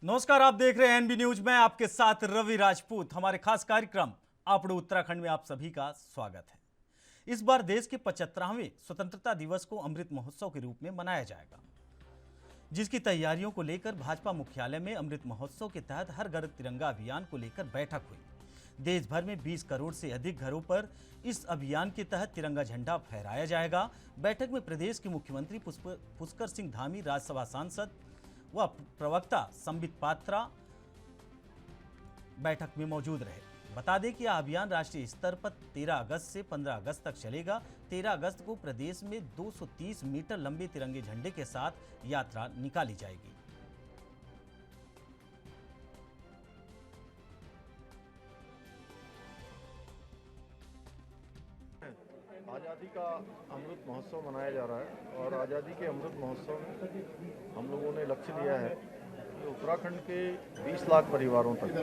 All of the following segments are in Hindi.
नमस्कार, आप देख रहे हैं एनबी न्यूज में आपके साथ रवि राजपूत। हमारे खास कार्यक्रम आपड़ो उत्तराखंड में आप सभी का स्वागत है। इस बार देश के 75वें स्वतंत्रता दिवस को अमृत महोत्सव के रूप में मनाया जाएगा, जिसकी तैयारियों को लेकर भाजपा मुख्यालय में अमृत महोत्सव के तहत हर घर तिरंगा अभियान को लेकर बैठक हुई। देश भर में 20 करोड़ से अधिक घरों पर इस अभियान के तहत तिरंगा झंडा फहराया जाएगा। बैठक में प्रदेश के मुख्यमंत्री पुष्कर सिंह धामी, राज्यसभा सांसद व प्रवक्ता संबित पात्रा बैठक में मौजूद रहे। बता दें कि यह अभियान राष्ट्रीय स्तर पर 13 अगस्त से 15 अगस्त तक चलेगा। 13 अगस्त को प्रदेश में 230 मीटर लंबे तिरंगे झंडे के साथ यात्रा निकाली जाएगी। आज़ादी का अमृत महोत्सव मनाया जा रहा है और आज़ादी के अमृत महोत्सव में हम लोगों ने लक्ष्य लिया है कि उत्तराखंड के 20 लाख परिवारों तक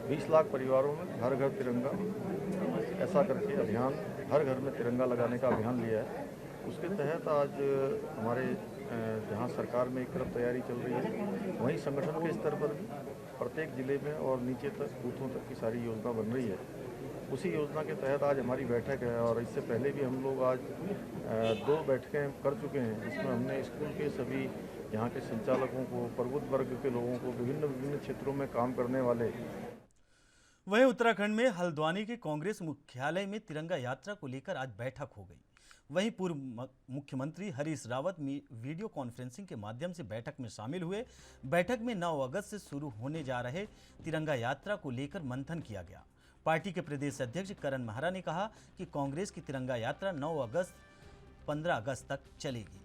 20 लाख परिवारों में घर घर तिरंगा ऐसा करके अभियान, हर घर में तिरंगा लगाने का अभियान लिया है। उसके तहत आज हमारे जहां सरकार में एक तरफ तैयारी चल रही है, वहीं संगठन के स्तर पर भी प्रत्येक जिले में और नीचे तक बूथों तक की सारी योजना बन रही है। उसी योजना के तहत आज हमारी बैठक है और इससे पहले भी हम लोग आज 2 बैठकें कर चुके हैं, जिसमें हमने स्कूल के सभी यहाँ के संचालकों को, प्रबुद्ध वर्ग के लोगों को, विभिन्न क्षेत्रों में काम करने वाले। वहीं उत्तराखंड में हल्द्वानी के कांग्रेस मुख्यालय में तिरंगा यात्रा को लेकर आज बैठक हो गई। वहीं पूर्व मुख्यमंत्री हरीश रावत वीडियो कॉन्फ्रेंसिंग के माध्यम से बैठक में शामिल हुए। बैठक में 9 अगस्त से शुरू होने जा रहे तिरंगा यात्रा को लेकर मंथन किया गया। पार्टी के प्रदेश अध्यक्ष करण महरा ने कहा कि कांग्रेस की तिरंगा यात्रा 9 अगस्त 15 अगस्त तक चलेगी।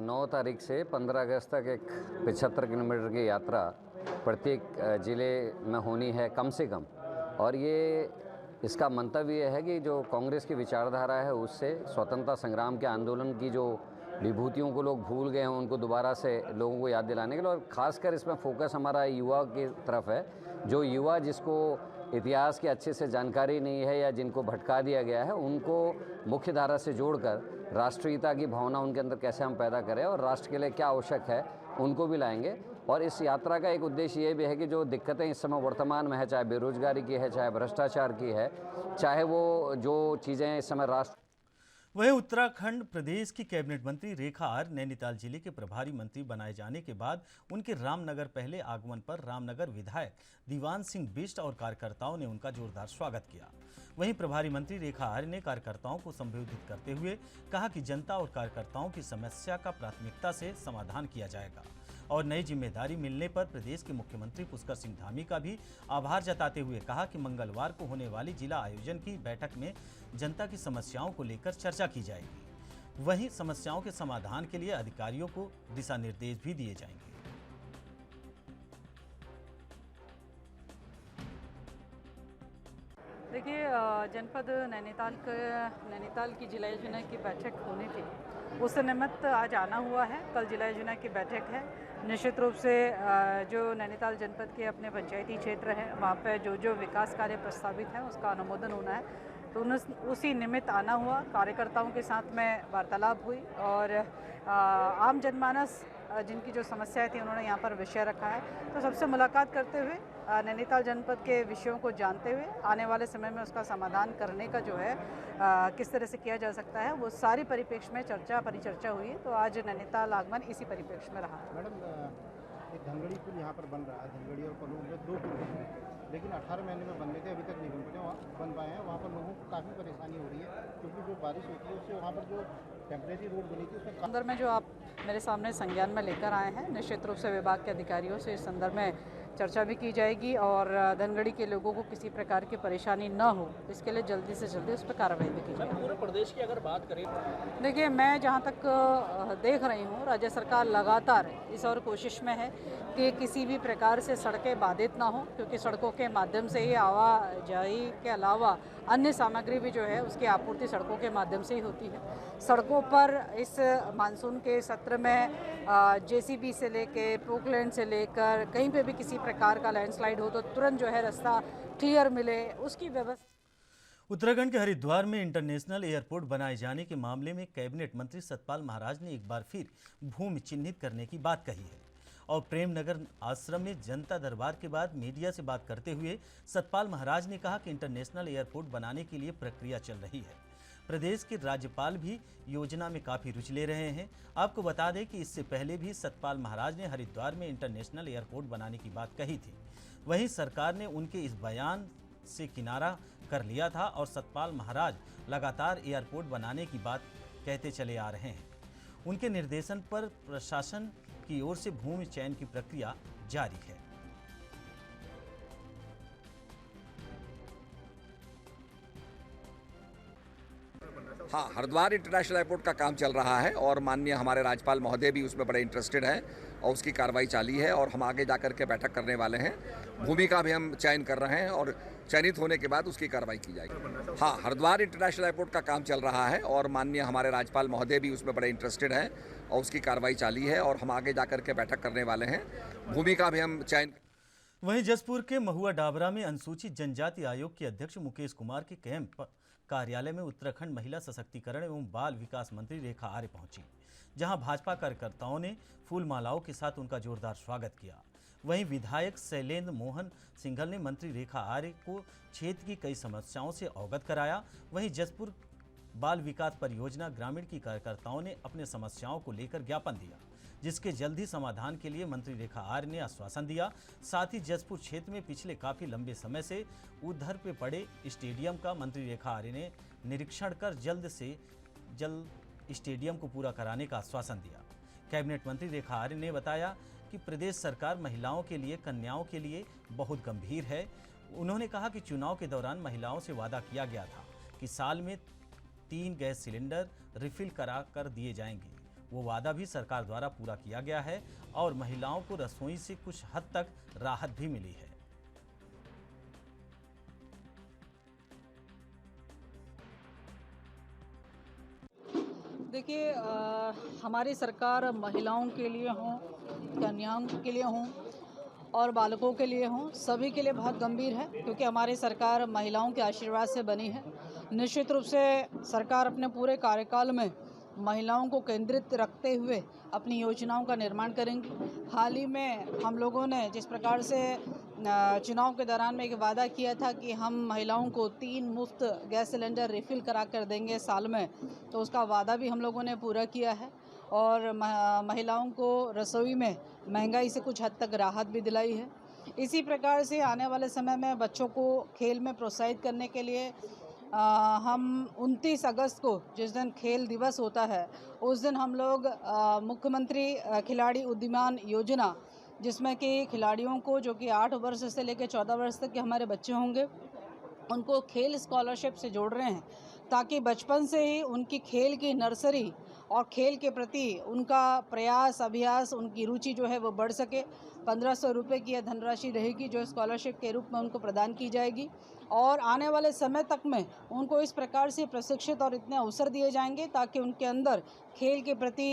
9 तारीख से 15 अगस्त तक एक 75 किलोमीटर की यात्रा प्रत्येक ज़िले में होनी है कम से कम। और ये इसका मंतव्य ये है कि जो कांग्रेस की विचारधारा है उससे स्वतंत्रता संग्राम के आंदोलन की जो विभूतियों को लोग भूल गए हैं उनको दोबारा से लोगों को याद दिलाने के लिए, और ख़ासकर इसमें फोकस हमारा युवा की तरफ है। जो युवा जिसको इतिहास की अच्छे से जानकारी नहीं है या जिनको भटका दिया गया है, उनको मुख्य धारा से जोड़कर राष्ट्रीयता की भावना उनके अंदर कैसे हम पैदा करें और राष्ट्र के लिए क्या आवश्यक है उनको भी लाएंगे। और इस यात्रा का एक उद्देश्य ये भी है कि जो दिक्कतें इस समय वर्तमान में है, चाहे बेरोजगारी की है, चाहे भ्रष्टाचार की है, चाहे वो जो चीज़ें इस समय राष्ट्र। वहीं उत्तराखंड प्रदेश की कैबिनेट मंत्री रेखा आर्य नैनीताल जिले के प्रभारी मंत्री बनाए जाने के बाद उनके रामनगर पहले आगमन पर रामनगर विधायक दीवान सिंह बिष्ट और कार्यकर्ताओं ने उनका जोरदार स्वागत किया। वहीं प्रभारी मंत्री रेखा आर्य ने कार्यकर्ताओं को संबोधित करते हुए कहा कि जनता और कार्यकर्ताओं की समस्या का प्राथमिकता से समाधान किया जाएगा और नई जिम्मेदारी मिलने पर प्रदेश के मुख्यमंत्री पुष्कर सिंह धामी का भी आभार जताते हुए कहा कि मंगलवार को होने वाली जिला आयोजन की बैठक में जनता की समस्याओं को लेकर चर्चा की जाएगी। वहीं समस्याओं के समाधान के लिए अधिकारियों को दिशा निर्देश भी दिए जाएंगे। देखिए, जनपद नैनीताल की जिला योजना की बैठक होनी थी, उस निमित्त आज आना हुआ है। कल जिला योजना की बैठक है। निश्चित रूप से जो नैनीताल जनपद के अपने पंचायती क्षेत्र हैं, वहाँ पे जो विकास कार्य प्रस्तावित है उसका अनुमोदन होना है, तो उसी निमित्त आना हुआ। कार्यकर्ताओं के साथ में वार्तालाप हुई और आम जनमानस जिनकी जो समस्याएं थी उन्होंने यहाँ पर विषय रखा है, तो सबसे मुलाकात करते हुए नैनीताल जनपद के विषयों को जानते हुए आने वाले समय में उसका समाधान करने का जो है किस तरह से किया जा सकता है, वो सारी परिप्रेक्ष्य में परिचर्चा हुई है। तो आज नैनीताल आगमन इसी परिप्रेक्ष्य में रहा। मैडम, एक धनगढ़ी पुल यहाँ पर बन रहा है, धनगढ़ी और पलूर में 2 पुल हैं, लेकिन 18 महीने में बनने थे, अभी तक नहीं बन पाए हैं। वहाँ पर लोगों को काफ़ी परेशानी हो रही है क्योंकि जो बारिश होती है उससे वहाँ पर जो टेम्परेरी रोड बनी थी उसमें संदर्भ में जो आप मेरे सामने संज्ञान में लेकर आए हैं, निश्चित रूप से विभाग के अधिकारियों से इस संदर्भ में चर्चा भी की जाएगी और धनगढ़ी के लोगों को किसी प्रकार की परेशानी न हो, इसके लिए जल्दी से जल्दी उस पर कार्रवाई भी की जाएगी। पूरे प्रदेश की अगर बात करें, देखिए, मैं जहाँ तक देख रही हूँ, राज्य सरकार लगातार इस और कोशिश में है कि किसी भी प्रकार से सड़कें बाधित ना हो, क्योंकि सड़कों के माध्यम से ही आवाजाही के अलावा अन्य सामग्री भी जो है उसकी आपूर्ति सड़कों के माध्यम से ही होती है। सड़कों पर इस मानसून के सत्र में जेसीबी से लेकर पोकलैंड से लेकर कहीं पे भी किसी प्रकार का लैंडस्लाइड हो तो तुरंत जो है रास्ता क्लियर मिले, उसकी व्यवस्था। उत्तराखंड के हरिद्वार में इंटरनेशनल एयरपोर्ट बनाए जाने के मामले में कैबिनेट मंत्री सतपाल महाराज ने एक बार फिर भूमि चिन्हित करने की बात कही है और प्रेमनगर आश्रम में जनता दरबार के बाद मीडिया से बात करते हुए सतपाल महाराज ने कहा कि इंटरनेशनल एयरपोर्ट बनाने के लिए प्रक्रिया चल रही है। प्रदेश के राज्यपाल भी योजना में काफ़ी रुचि ले रहे हैं। आपको बता दें कि इससे पहले भी सतपाल महाराज ने हरिद्वार में इंटरनेशनल एयरपोर्ट बनाने की बात कही थी। वहीं सरकार ने उनके इस बयान से किनारा कर लिया था और सतपाल महाराज लगातार एयरपोर्ट बनाने की बात कहते चले आ रहे हैं। उनके निर्देशन पर प्रशासन की ओर से भूमि चयन की प्रक्रिया जारी है। हाँ, हरिद्वार इंटरनेशनल एयरपोर्ट का काम चल रहा है और माननीय हमारे राज्यपाल महोदय भी उसमें बड़े इंटरेस्टेड हैं और उसकी कार्रवाई चाली है और हम आगे जाकर के बैठक करने वाले हैं। भूमि का भी हम चयन कर रहे हैं और चयनित होने के बाद उसकी कार्रवाई की जाएगी। हाँ, हरिद्वार इंटरनेशनल एयरपोर्ट का काम चल रहा है और माननीय हमारे राज्यपाल महोदय भी उसमें बड़े इंटरेस्टेड हैं और उसकी कार्रवाई चाली है और हम आगे जाकर के बैठक करने वाले हैं। भूमि का भी हम चयन। वहीं जसपुर के महुआ डाबरा में अनुसूचित जनजाति आयोग के अध्यक्ष मुकेश कुमार के कैंप कार्यालय में उत्तराखंड महिला सशक्तिकरण एवं बाल विकास मंत्री रेखा आर्य पहुंची, जहां भाजपा कार्यकर्ताओं ने फूल मालाओं के साथ उनका जोरदार स्वागत किया। वहीं विधायक शैलेंद्र मोहन सिंघल ने मंत्री रेखा आर्य को क्षेत्र की कई समस्याओं से अवगत कराया। वहीं जसपुर बाल विकास परियोजना ग्रामीण की कार्यकर्ताओं ने अपने समस्याओं को लेकर ज्ञापन दिया, जिसके जल्द ही समाधान के लिए मंत्री रेखा आर्य ने आश्वासन दिया। साथ ही जसपुर क्षेत्र में पिछले काफ़ी लंबे समय से उधर पे पड़े स्टेडियम का मंत्री रेखा आर्य ने निरीक्षण कर जल्द से जल्द स्टेडियम को पूरा कराने का आश्वासन दिया। कैबिनेट मंत्री रेखा आर्य ने बताया कि प्रदेश सरकार महिलाओं के लिए, कन्याओं के लिए बहुत गंभीर है। उन्होंने कहा कि चुनाव के दौरान महिलाओं से वादा किया गया था कि साल में 3 गैस सिलेंडर रिफिल करा कर दिए जाएंगे। वो वादा भी सरकार द्वारा पूरा किया गया है और महिलाओं को रसोई से कुछ हद तक राहत भी मिली है। देखिए, हमारी सरकार महिलाओं के लिए हों, कन्याओं के लिए हों और बालकों के लिए हों, सभी के लिए बहुत गंभीर है, क्योंकि हमारी सरकार महिलाओं के आशीर्वाद से बनी है। निश्चित रूप से सरकार अपने पूरे कार्यकाल में महिलाओं को केंद्रित रखते हुए अपनी योजनाओं का निर्माण करेंगी। हाल ही में हम लोगों ने जिस प्रकार से चुनाव के दौरान में एक वादा किया था कि हम महिलाओं को 3 मुफ्त गैस सिलेंडर रिफ़िल करा कर देंगे साल में, तो उसका वादा भी हम लोगों ने पूरा किया है और महिलाओं को रसोई में महंगाई से कुछ हद तक राहत भी दिलाई है। इसी प्रकार से आने वाले समय में बच्चों को खेल में प्रोत्साहित करने के लिए हम 29 अगस्त को, जिस दिन खेल दिवस होता है, उस दिन हम लोग मुख्यमंत्री खिलाड़ी उद्यमान योजना, जिसमें कि खिलाड़ियों को जो कि 8 वर्ष से लेकर 14 वर्ष तक के हमारे बच्चे होंगे, उनको खेल स्कॉलरशिप से जोड़ रहे हैं, ताकि बचपन से ही उनकी खेल की नर्सरी और खेल के प्रति उनका प्रयास, अभ्यास, उनकी रुचि जो है वो बढ़ सके। 1500 रुपये की यह धनराशि रहेगी जो स्कॉलरशिप के रूप में उनको प्रदान की जाएगी और आने वाले समय तक में उनको इस प्रकार से प्रशिक्षित और इतने अवसर दिए जाएंगे ताकि उनके अंदर खेल के प्रति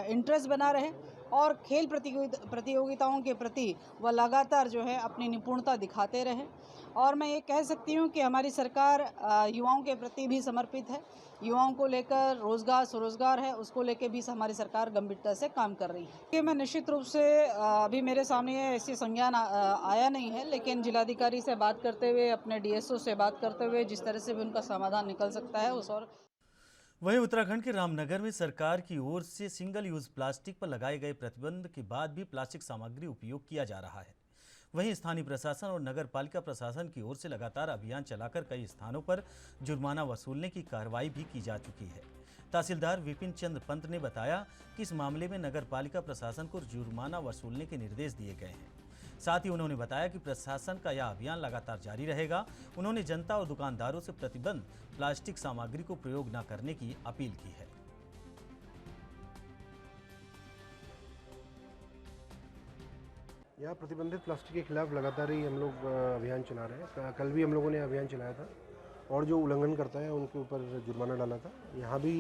इंटरेस्ट बना रहे और खेल प्रतियोगिताओं के प्रति वह लगातार जो है अपनी निपुणता दिखाते रहे। और मैं ये कह सकती हूँ कि हमारी सरकार युवाओं के प्रति भी समर्पित है। युवाओं को लेकर रोज़गार, स्वरोज़गार है, उसको लेकर भी हमारी सरकार गंभीरता से काम कर रही है। कि मैं निश्चित रूप से अभी मेरे सामने ऐसी संज्ञान आया नहीं है, लेकिन जिलाधिकारी से बात करते हुए, अपने DSO से बात करते हुए जिस तरह से भी उनका समाधान निकल सकता है उस और। वहीं उत्तराखंड के रामनगर में सरकार की ओर से सिंगल यूज प्लास्टिक पर लगाए गए प्रतिबंध के बाद भी प्लास्टिक सामग्री उपयोग किया जा रहा है। वहीं स्थानीय प्रशासन और नगर पालिका प्रशासन की ओर से लगातार अभियान चलाकर कई स्थानों पर जुर्माना वसूलने की कार्रवाई भी की जा चुकी है। तहसीलदार विपिन चंद्र पंत ने बताया कि इस मामले में नगर पालिका प्रशासन को जुर्माना वसूलने के निर्देश दिए गए हैं। साथ ही उन्होंने बताया कि प्रशासन का यह अभियान लगातार जारी रहेगा। उन्होंने जनता और दुकानदारों से प्रतिबंध प्लास्टिक सामग्री को प्रयोग न करने की अपील की है। यहाँ प्रतिबंधित प्लास्टिक के खिलाफ लगातार ही हम लोग अभियान चला रहे हैं। कल भी हम लोगों ने अभियान चलाया था और जो उल्लंघन करता है उनके ऊपर जुर्माना डाला था। यहाँ भी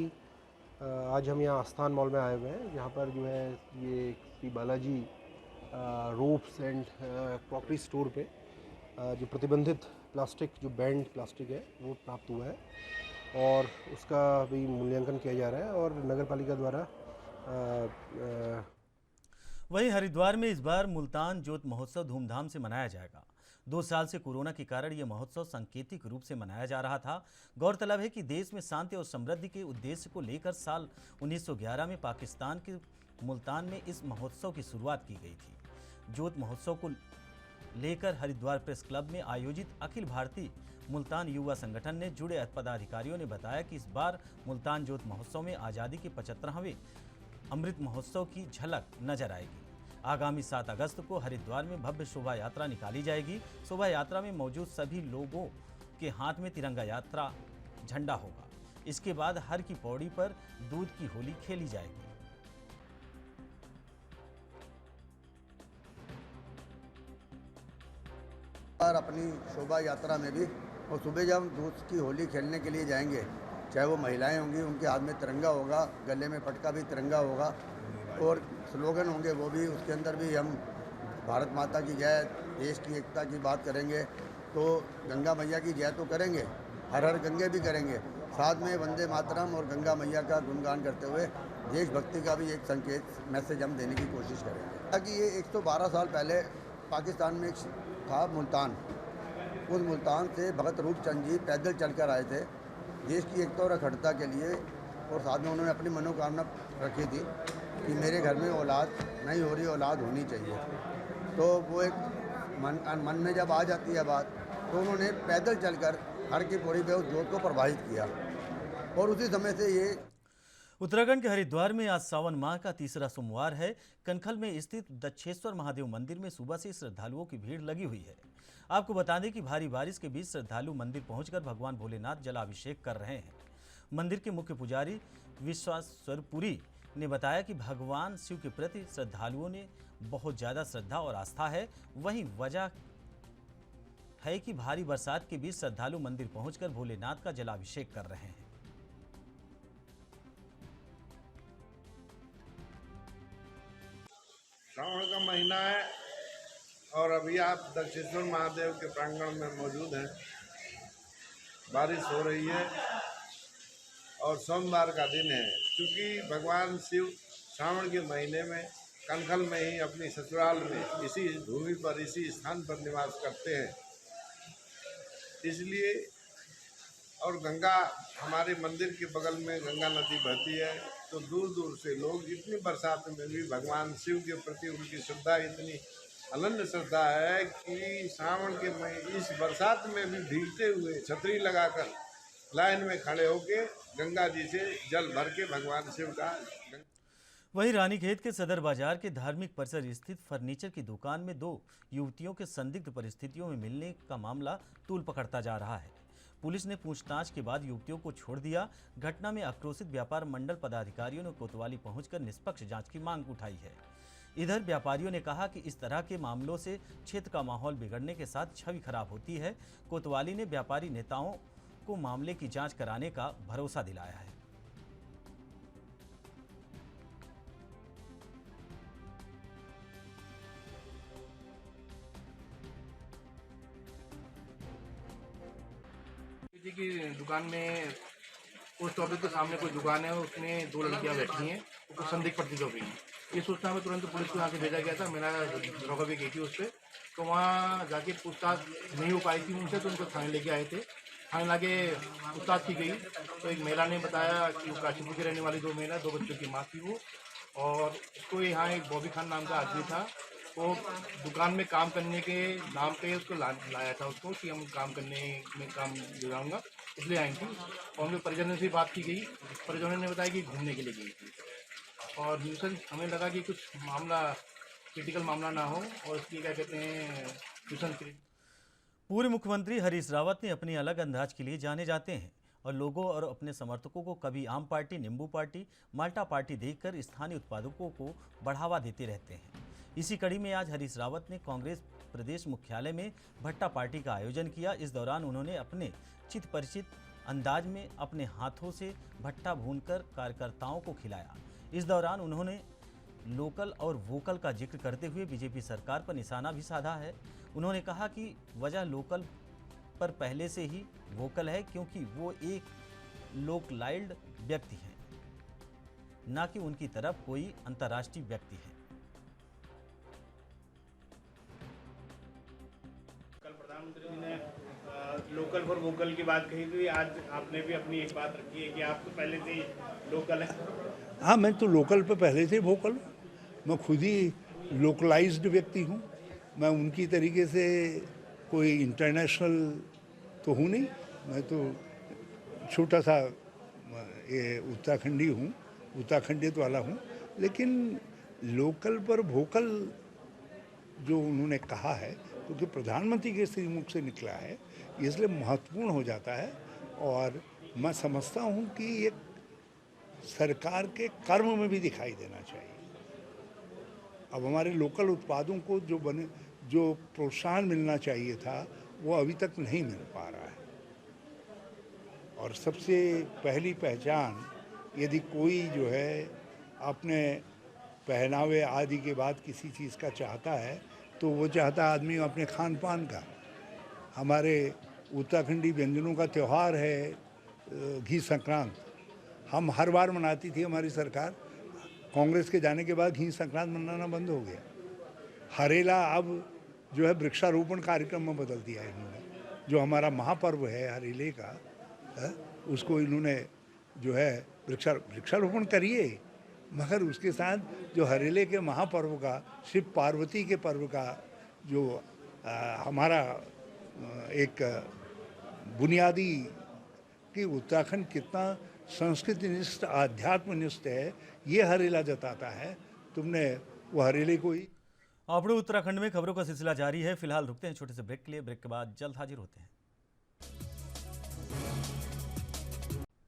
आज हम यहाँ आस्थान मॉल में आए हुए हैं, जहाँ पर जो है ये Shri Balaji ropes and crockery store पे जो प्रतिबंधित प्लास्टिक जो बैंड प्लास्टिक है वो प्राप्त हुआ है और उसका भी मूल्यांकन किया जा रहा है और नगर पालिका द्वारा वहीं हरिद्वार में इस बार मुल्तान ज्योत महोत्सव धूमधाम से मनाया जाएगा। 2 साल से कोरोना के कारण यह महोत्सव सांकेतिक रूप से मनाया जा रहा था। गौरतलब है कि देश में शांति और समृद्धि के उद्देश्य को लेकर साल 1911 में पाकिस्तान के मुल्तान में इस महोत्सव की शुरुआत की गई थी। ज्योत महोत्सव को लेकर हरिद्वार प्रेस क्लब में आयोजित अखिल भारतीय मुल्तान युवा संगठन ने जुड़े पदाधिकारियों ने बताया कि इस बार मुल्तान ज्योत महोत्सव में आज़ादी के 75वें अमृत महोत्सव की झलक नजर आएगी। आगामी 7 अगस्त को हरिद्वार में भव्य शोभा यात्रा निकाली जाएगी। शोभा यात्रा में मौजूद सभी लोगों के हाथ में तिरंगा यात्रा झंडा होगा। इसके बाद हर की पौड़ी पर दूध की होली खेली जाएगी। और अपनी शोभा यात्रा में भी और सुबह जब हम दूध की होली खेलने के लिए जाएंगे, चाहे वो महिलाएं होंगी, उनके हाथ में तिरंगा होगा, गले में पटका भी तिरंगा होगा और स्लोगन होंगे वो भी, उसके अंदर भी हम भारत माता की जय, देश की एकता की बात करेंगे। तो गंगा मैया की जय तो करेंगे, हर हर गंगे भी करेंगे, साथ में वंदे मातरम और गंगा मैया का गुणगान करते हुए देशभक्ति का भी एक संकेत मैसेज हम देने की कोशिश करेंगे। ताकि ये 112 साल पहले पाकिस्तान में था मुल्तान, उस मुल्तान से भगत रूपचंद जी पैदल चलकर आए थे देश की एकता और अखंडता के लिए और साथ में उन्होंने अपनी मनोकामना रखी थी कि मेरे घर में औलाद नहीं हो रही, औलाद होनी चाहिए। तो वो एक मन में जब आ जाती है बात, तो उन्होंने पैदल चलकर हर की पौड़ी पे उस जोत को प्रवाहित किया और उसी समय से ये उत्तराखंड के हरिद्वार में आज सावन माह का तीसरा सोमवार है। कनखल में स्थित दक्षेश्वर महादेव मंदिर में सुबह से श्रद्धालुओं की भीड़ लगी हुई है। आपको बता दें कि भारी बारिश के बीच श्रद्धालु मंदिर पहुंचकर भगवान भोलेनाथ जलाभिषेक कर रहे हैं। मंदिर के मुख्य पुजारी विश्वासपुरी ने बताया कि भगवान शिव के प्रति श्रद्धालुओं ने बहुत ज़्यादा श्रद्धा और आस्था है। वहीं वजह है कि भारी बरसात के बीच श्रद्धालु मंदिर पहुंचकर भोलेनाथ का जलाभिषेक कर रहे हैं। श्रावण का महीना है और अभी आप दक्षेश्वर महादेव के प्रांगण में मौजूद हैं। बारिश हो रही है और सोमवार का दिन है। क्योंकि भगवान शिव श्रावण के महीने में कनखल में ही अपनी ससुराल में इसी भूमि पर, इसी स्थान पर निवास करते हैं, इसलिए और गंगा हमारे मंदिर के बगल में गंगा नदी बहती है, तो दूर दूर से लोग इतनी बरसात में भी भगवान शिव के प्रति उनकी श्रद्धा इतनी अनन्य श्रद्धा है कि श्रावण के इस बरसात में भी भीगते हुए छतरी लगाकर लाइन में खड़े होके गंगा जी से जल भर के भगवान शिव का। वहीं रानीखेत के सदर बाजार के धार्मिक परिसर स्थित फर्नीचर की दुकान में 2 युवतियों के संदिग्ध परिस्थितियों में मिलने का मामला तूल पकड़ता जा रहा है। पुलिस ने पूछताछ के बाद युवतियों को छोड़ दिया। घटना में आक्रोशित व्यापार मंडल पदाधिकारियों ने कोतवाली पहुंचकर निष्पक्ष जांच की मांग उठाई है। इधर व्यापारियों ने कहा कि इस तरह के मामलों से क्षेत्र का माहौल बिगड़ने के साथ छवि खराब होती है। कोतवाली ने व्यापारी नेताओं को मामले की जांच कराने का भरोसा दिलाया है। जी की दुकान में पोस्ट ऑफिस के सामने कोई दुकान है, उसमें 2 लड़कियां बैठी हैं, कुछ संदिग्ध प्रतीत हो गई हैं। ये सूचना में तुरंत पुलिस को यहाँ से भेजा गया था। मेरा दरोगा भी गई थी उस पर, तो वहाँ जाके पूछताछ नहीं हो पाई थी उनसे, तो उनको थाने लेके आए थे। थाने लाके पूछताछ की गई तो एक महिला ने बताया कि वो काशीपुर की रहने वाली 2 महिला, 2 बच्चों की माँ थी वो, और उसको यहाँ एक बॉबी खान नाम का आदमी था, वो दुकान में काम करने के नाम पे उसको लाया था उसको कि हम काम करने में काम दिलाऊंगा, इसलिए आई थी। और उनके परिजनों से बात की गई, परिजनों ने बताया कि घूमने के लिए गई थी और न्यूसेंस हमें लगा कि कुछ मामला क्रिटिकल मामला ना हो और इसलिए क्या कहते हैं न्यूसेंस। पूर्व मुख्यमंत्री हरीश रावत ने अपने अलग अंदाज के लिए जाने जाते हैं और लोगों और अपने समर्थकों को कभी आम पार्टी, नींबू पार्टी, माल्टा पार्टी देखकर स्थानीय उत्पादकों को बढ़ावा देते रहते हैं। इसी कड़ी में आज हरीश रावत ने कांग्रेस प्रदेश मुख्यालय में भट्टा पार्टी का आयोजन किया। इस दौरान उन्होंने अपने चित परिचित अंदाज में अपने हाथों से भट्टा भूनकर कार्यकर्ताओं को खिलाया। इस दौरान उन्होंने लोकल और वोकल का जिक्र करते हुए बीजेपी सरकार पर निशाना भी साधा है। उन्होंने कहा कि वजह लोकल पर पहले से ही वोकल है, क्योंकि वो एक लोकलाइज्ड व्यक्ति हैं, ना कि उनकी तरफ कोई अंतर्राष्ट्रीय व्यक्ति है। कल प्रधानमंत्री जी ने लोकल फॉर वोकल की बात कही थी, आज आपने भी अपनी एक बात रखी है कि आप तो पहले से ही लोकल है। हाँ, मैं तो लोकल पे पहले से वोकल हूँ। मैं खुद ही लोकलाइज्ड व्यक्ति हूँ। मैं उनकी तरीके से कोई इंटरनेशनल तो हूँ नहीं। मैं तो छोटा सा ये उत्तराखंडी हूँ, उत्तराखंडियत वाला हूँ। लेकिन लोकल पर वोकल जो उन्होंने कहा है, क्योंकि प्रधानमंत्री के श्री मुख से निकला है, इसलिए महत्वपूर्ण हो जाता है। और मैं समझता हूँ कि ये सरकार के कर्म में भी दिखाई देना चाहिए। अब हमारे लोकल उत्पादों को जो प्रोत्साहन मिलना चाहिए था, वो अभी तक नहीं मिल पा रहा है। और सबसे पहली पहचान यदि कोई जो है अपने पहनावे आदि के बाद किसी चीज़ का चाहता है, तो वो चाहता है आदमी अपने खान पान का। हमारे उत्तराखंडी व्यंजनों का त्यौहार है घी संक्रांत। हम हर बार मनाती थी हमारी सरकार। कांग्रेस के जाने के बाद घी संक्रांत मनाना बंद हो गया। हरेला अब जो है वृक्षारोपण कार्यक्रम में बदल दिया इन्होंने। जो हमारा महापर्व है हरेले का, उसको इन्होंने जो है वृक्षारोपण करिए, मगर उसके साथ जो हरेले के महापर्व का, शिव पार्वती के पर्व का जो हमारा एक बुनियादी कि उत्तराखंड कितना संस्कृतिनिष्ठ आध्यात्मनिष्ठ है, ये हरेला जताता है। तुमने वो हरेले को ही। आपड़े उत्तराखंड में खबरों का सिलसिला जारी है। फिलहाल रुकते हैं छोटे से ब्रेक के लिए। ब्रेक के बाद जल्द हाजिर होते हैं।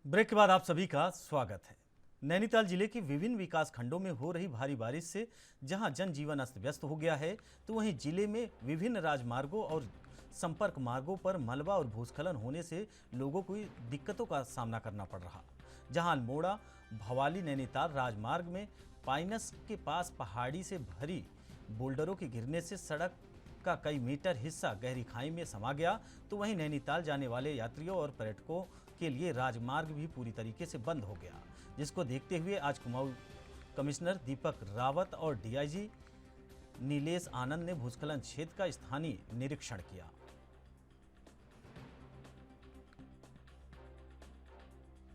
ब्रेक के बाद आप सभी का स्वागत है। नैनीताल जिले के विभिन्न विकास खंडों में हो रही भारी बारिश से जहां जनजीवन अस्त व्यस्त हो गया है, तो वहीं जिले में विभिन्न राजमार्गों और संपर्क मार्गों पर मलबा और भूस्खलन होने से लोगों को दिक्कतों का सामना करना पड़ रहा। जहां अल्मोड़ा भवाली नैनीताल राजमार्ग में पाइनस के पास पहाड़ी से भरी बोल्डरों के गिरने से सड़क का कई मीटर हिस्सा गहरी खाई में समा गया, तो वहीं नैनीताल जाने वाले यात्रियों और पर्यटकों के लिए राजमार्ग भी पूरी तरीके से बंद हो गया, जिसको देखते हुए आज कुमाऊं कमिश्नर दीपक रावत और डीआईजी नीलेश आनंद ने भूस्खलन क्षेत्र का स्थानीय निरीक्षण किया।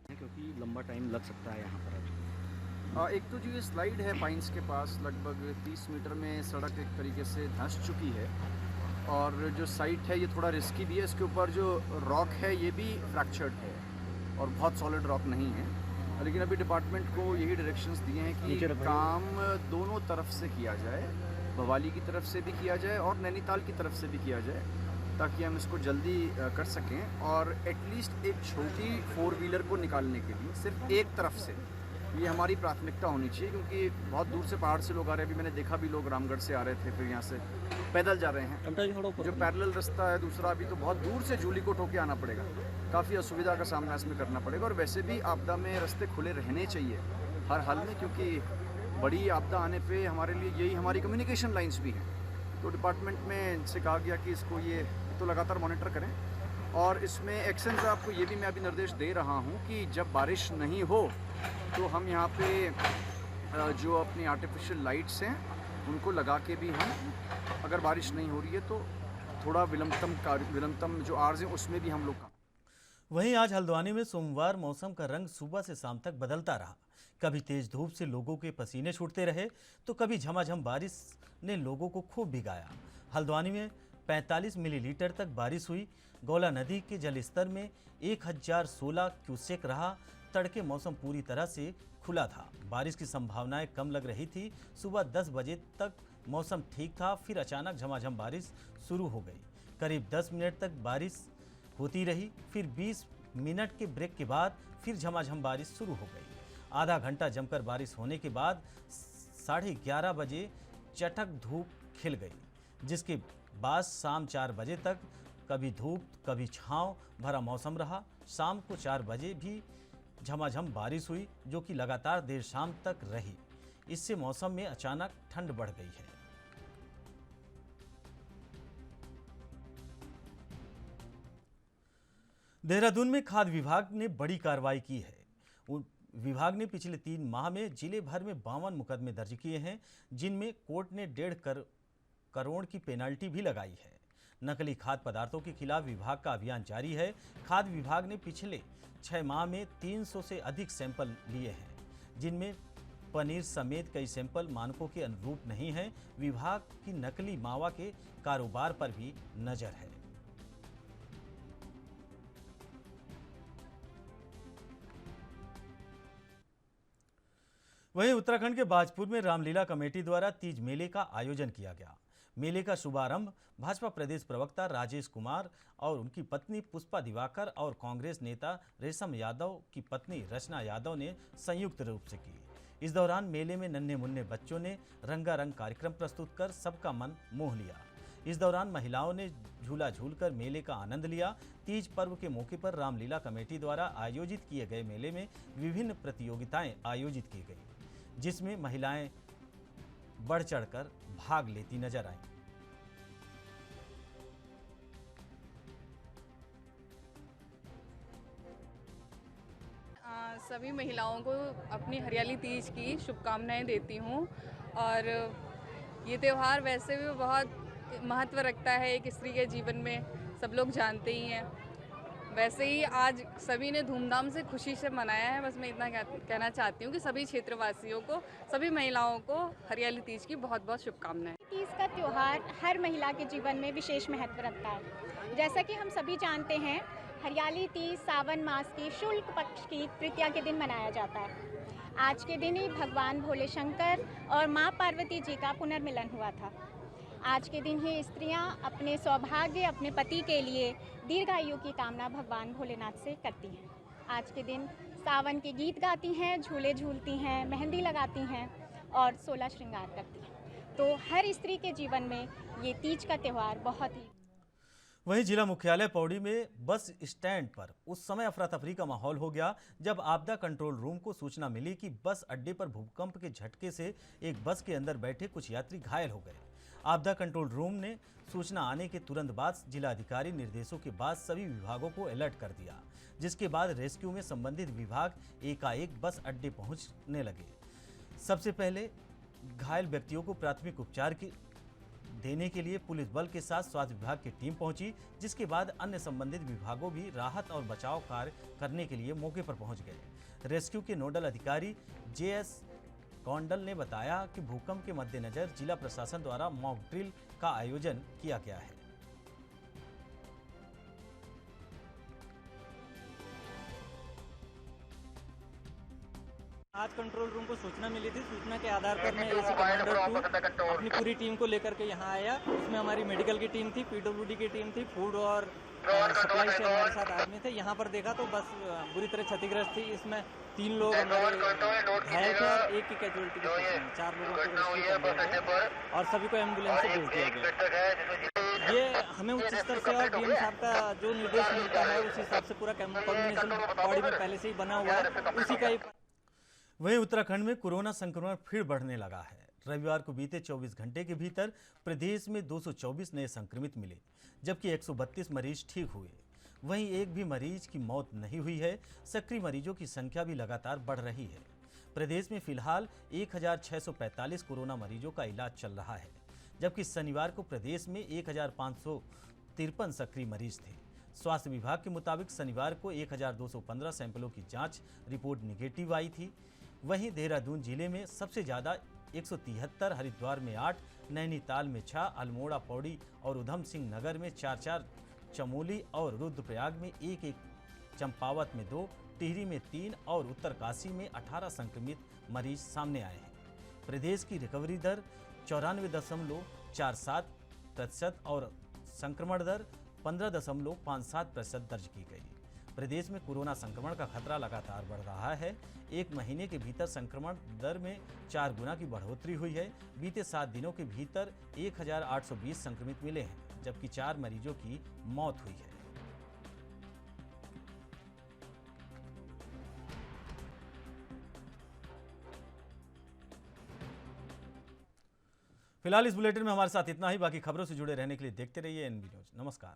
क्योंकि लंबा टाइम लग सकता है यहाँ पर अभी। एक तो जो ये स्लाइड है पाइंस के पास, लगभग 30 मीटर में सड़क एक तरीके से धंस चुकी है, और जो साइट है ये थोड़ा रिस्की भी है। इसके ऊपर जो रॉक है ये भी फ्रैक्चर्ड है और बहुत सॉलिड रॉक नहीं है। लेकिन अभी डिपार्टमेंट को यही डायरेक्शंस दिए हैं कि काम दोनों तरफ से किया जाए, भवाली की तरफ से भी किया जाए और नैनीताल की तरफ से भी किया जाए, ताकि हम इसको जल्दी कर सकें। और एटलीस्ट एक छोटी 4 व्हीलर को निकालने के लिए सिर्फ एक तरफ से, ये हमारी प्राथमिकता होनी चाहिए, क्योंकि बहुत दूर से पहाड़ से लोग आ रहे हैं। अभी मैंने देखा भी लोग रामगढ़ से आ रहे थे, फिर यहाँ से पैदल जा रहे हैं। जो पैरेलल रास्ता है दूसरा, अभी तो बहुत दूर से जूली को ठोके आना पड़ेगा। काफ़ी असुविधा का सामना इसमें करना पड़ेगा। और वैसे भी आपदा में रास्ते खुले रहने चाहिए हर हाल में, क्योंकि बड़ी आपदा आने पे हमारे लिए यही हमारी कम्युनिकेशन लाइंस भी हैं। तो डिपार्टमेंट में इनसे कहा गया कि इसको ये तो लगातार मॉनिटर करें, और इसमें एक्शंस आपको ये भी मैं अभी निर्देश दे रहा हूँ कि जब बारिश नहीं हो तो हम यहाँ पे जो अपनी आर्टिफिशियल लाइट्स हैं उनको लगा के भी हम, अगर बारिश नहीं हो रही है तो थोड़ा विलंबतम जो आर्ज हैं उसमें भी हम लोग काम। वहीं आज हल्द्वानी में सोमवार मौसम का रंग सुबह से शाम तक बदलता रहा। कभी तेज धूप से लोगों के पसीने छूटते रहे, तो कभी झमाझम बारिश ने लोगों को खूब भिगाया। हल्द्वानी में 45 मिलीलीटर तक बारिश हुई। गौला नदी के जलस्तर में 1016 क्यूसेक रहा। तड़के मौसम पूरी तरह से खुला था। बारिश की संभावनाएं कम लग रही थी। सुबह 10 बजे तक मौसम ठीक था, फिर अचानक झमाझम बारिश शुरू हो गई। करीब 10 मिनट तक बारिश होती रही, फिर 20 मिनट के ब्रेक के बाद फिर झमाझम बारिश शुरू हो गई। आधा घंटा जमकर बारिश होने के बाद 11:30 बजे चटक धूप खिल गई, जिसके बाद शाम 4 बजे तक कभी धूप कभी छांव भरा मौसम रहा। शाम को 4 बजे भी झमाझम बारिश हुई, जो कि लगातार देर शाम तक रही। इससे मौसम में अचानक ठंड बढ़ गई है। देहरादून में खाद्य विभाग ने बड़ी कार्रवाई की है। विभाग ने पिछले 3 माह में जिले भर में 52 मुकदमे दर्ज किए हैं, जिनमें कोर्ट ने 1.5 करोड़ की पेनल्टी भी लगाई है। नकली खाद्य पदार्थों के खिलाफ विभाग का अभियान जारी है। खाद्य विभाग ने पिछले 6 माह में 300 से अधिक सैंपल लिए हैं, जिनमें पनीर समेत कई सैंपल मानकों के अनुरूप नहीं हैं। विभाग की नकली मावा के कारोबार पर भी नजर है। वहीं उत्तराखंड के बाजपुर में रामलीला कमेटी द्वारा तीज मेले का आयोजन किया गया। मेले का शुभारंभ भाजपा प्रदेश प्रवक्ता राजेश कुमार और उनकी पत्नी पुष्पा दिवाकर और कांग्रेस नेता रेशम यादव की पत्नी रचना यादव ने संयुक्त रूप से की। इस दौरान मेले में नन्हे मुन्ने बच्चों ने रंगारंग कार्यक्रम प्रस्तुत कर सबका मन मोह लिया। इस दौरान महिलाओं ने झूला झूलकर मेले का आनंद लिया। तीज पर्व के मौके पर रामलीला कमेटी द्वारा आयोजित किए गए मेले में विभिन्न प्रतियोगिताएं आयोजित की गई, जिसमें महिलाएं बढ़ चढ़कर भाग लेती नजर आईं। सभी महिलाओं को अपनी हरियाली तीज की शुभकामनाएं देती हूं। और ये त्यौहार वैसे भी बहुत महत्व रखता है एक स्त्री के जीवन में, सब लोग जानते ही हैं। वैसे ही आज सभी ने धूमधाम से खुशी से मनाया है। बस मैं इतना कहना चाहती हूँ कि सभी क्षेत्रवासियों को, सभी महिलाओं को हरियाली तीज की बहुत बहुत शुभकामनाएं। तीज का त्यौहार हर महिला के जीवन में विशेष महत्व रखता है। जैसा कि हम सभी जानते हैं, हरियाली तीज सावन मास की शुक्ल पक्ष की तृतीया के दिन मनाया जाता है। आज के दिन ही भगवान भोले शंकर और माँ पार्वती जी का पुनर्मिलन हुआ था। आज के दिन ही स्त्रियां अपने सौभाग्य, अपने पति के लिए दीर्घायु की कामना भगवान भोलेनाथ से करती हैं। आज के दिन सावन के गीत गाती हैं, झूले झूलती हैं, मेहंदी लगाती हैं और 16 श्रृंगार करती हैं। तो हर स्त्री के जीवन में ये तीज का त्यौहार बहुत ही। वहीं जिला मुख्यालय पौड़ी में बस स्टैंड पर उस समय अफरा तफरी का माहौल हो गया जब आपदा कंट्रोल रूम को सूचना मिली कि बस अड्डे पर भूकंप के झटके से एक बस के अंदर बैठे कुछ यात्री घायल हो गए। आपदा कंट्रोल रूम ने सूचना आने के तुरंत बाद जिलाधिकारी निर्देशों के बाद सभी विभागों को अलर्ट कर दिया, जिसके बाद रेस्क्यू में संबंधित विभाग एकाएक बस अड्डे पहुंचने लगे। सबसे पहले घायल व्यक्तियों को प्राथमिक उपचार देने के लिए पुलिस बल के साथ स्वास्थ्य विभाग की टीम पहुंची, जिसके बाद अन्य संबंधित विभागों भी राहत और बचाव कार्य करने के लिए मौके पर पहुंच गए। रेस्क्यू के नोडल अधिकारी JS कौंडल ने बताया कि भूकंप के मद्देनजर जिला प्रशासन द्वारा मॉक ड्रिल का आयोजन किया गया है। आज कंट्रोल रूम को सूचना मिली थी। सूचना के आधार पर मैं AC कमांडर 2 अपनी पूरी टीम को लेकर के यहाँ आया। उसमें हमारी मेडिकल की टीम थी, PWD की टीम थी, फूड और सप्लाई से हमारे साथ आदमी थे। यहाँ पर देखा तो बस बुरी तरह क्षतिग्रस्त थी। इसमें 3 लोग हमारे घायल थे और 1 की कैजुअलिटी के साथ में 4 लोगों को रेस्क्यू कर लिया और सभी को एम्बुलेंस से भेज दिया गया। ये हमें उच्च स्तर से और DM साहब का जो निर्देश मिलता है उस हिसाब से पूरा कोऑर्डिनेशन बॉडी में पहले से ही बना हुआ है, उसी का ही। वहीं उत्तराखंड में कोरोना संक्रमण फिर बढ़ने लगा है। रविवार को बीते 24 घंटे के भीतर प्रदेश में 224 नए संक्रमित मिले, जबकि 132 मरीज ठीक हुए। वहीं एक भी मरीज की मौत नहीं हुई है। सक्रिय मरीजों की संख्या भी लगातार बढ़ रही है। प्रदेश में फिलहाल 1645 कोरोना मरीजों का इलाज चल रहा है, जबकि शनिवार को प्रदेश में 1553 सक्रिय मरीज थे। स्वास्थ्य विभाग के मुताबिक शनिवार को 1215 सैंपलों की जांच रिपोर्ट निगेटिव आई थी। वहीं देहरादून जिले में सबसे ज़्यादा 173, हरिद्वार में 8, नैनीताल में 6, अल्मोड़ा, पौड़ी और उधम सिंह नगर में 4, चमोली और रुद्रप्रयाग में 1, चंपावत में 2, टिहरी में 3 और उत्तरकाशी में 18 संक्रमित मरीज सामने आए हैं। प्रदेश की रिकवरी दर 94.47% और संक्रमण दर 15.57% दर्ज की गई। प्रदेश में कोरोना संक्रमण का खतरा लगातार बढ़ रहा है। एक महीने के भीतर संक्रमण दर में 4 गुना की बढ़ोतरी हुई है। बीते 7 दिनों के भीतर 1820 संक्रमित मिले हैं, जबकि 4 मरीजों की मौत हुई है। फिलहाल इस बुलेटिन में हमारे साथ इतना ही। बाकी खबरों से जुड़े रहने के लिए देखते रहिए NB न्यूज। नमस्कार।